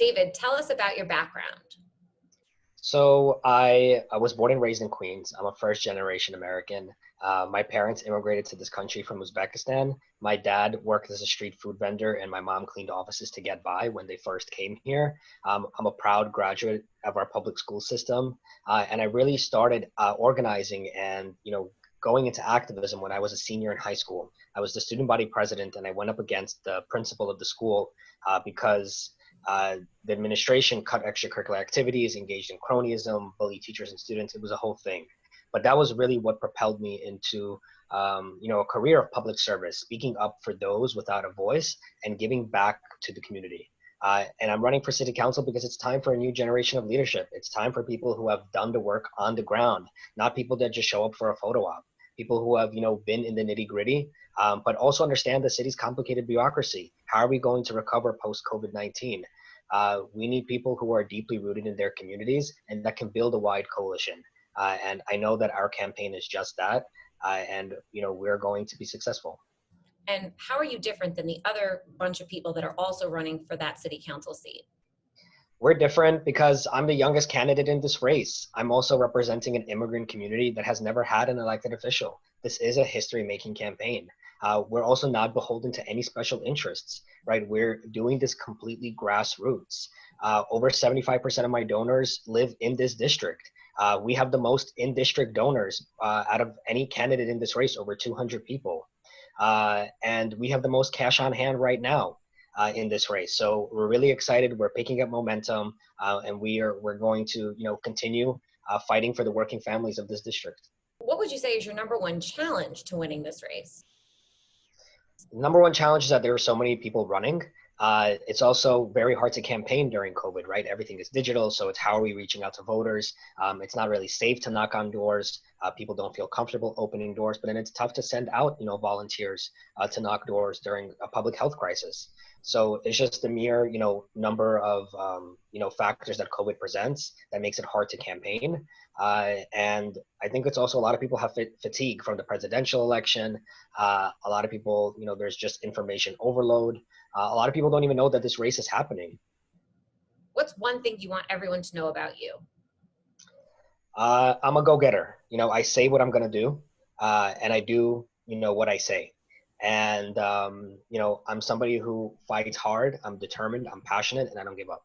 David, tell us about your background. So I was born and raised in Queens. I'm a first generation American. My parents immigrated to this country from Uzbekistan. My dad worked as a street food vendor and my mom cleaned offices to get by when they first came here. I'm a proud graduate of our public school system. And I really started organizing and, going into activism when I was a senior in high school. I was the student body president and I went up against the principal of the school because the administration cut extracurricular activities, engaged in cronyism, bullied teachers and students. It was a whole thing. But that was really what propelled me into, a career of public service, speaking up for those without a voice and giving back to the community. And I'm running for city council because it's time for a new generation of leadership. It's time for people who have done the work on the ground, not people that just show up for a photo op. People who have, been in the nitty gritty, but also understand the city's complicated bureaucracy. How are we going to recover post-COVID-19? We need people who are deeply rooted in their communities and that can build a wide coalition. And I know that our campaign is just that. And we're going to be successful. And how are you different than the other bunch of people that are also running for that city council seat? We're different because I'm the youngest candidate in this race. I'm also representing an immigrant community that has never had an elected official. This is a history-making campaign. We're also not beholden to any special interests, right? We're doing this completely grassroots. Over 75% of my donors live in this district. We have the most in-district donors out of any candidate in this race, over 200 people. And we have the most cash on hand right now. In this race. So we're really excited. We're picking up momentum and we're going to continue fighting for the working families of this district. What would you say is your number one challenge to winning this race? Number one challenge is that there are so many people running. It's also very hard to campaign during COVID, right? Everything is digital. So it's how are we reaching out to voters? It's not really safe to knock on doors. People don't feel comfortable opening doors, but then it's tough to send out, volunteers to knock doors during a public health crisis. So it's just the mere, number of, factors that COVID presents that makes it hard to campaign. And I think it's also a lot of people have fatigue from the presidential election. A lot of people, there's just information overload. A lot of people don't even know that this race is happening. What's one thing you want everyone to know about you? I'm a go-getter. I say what I'm going to do, and I do, what I say. And, I'm somebody who fights hard. I'm determined. I'm passionate, and I don't give up.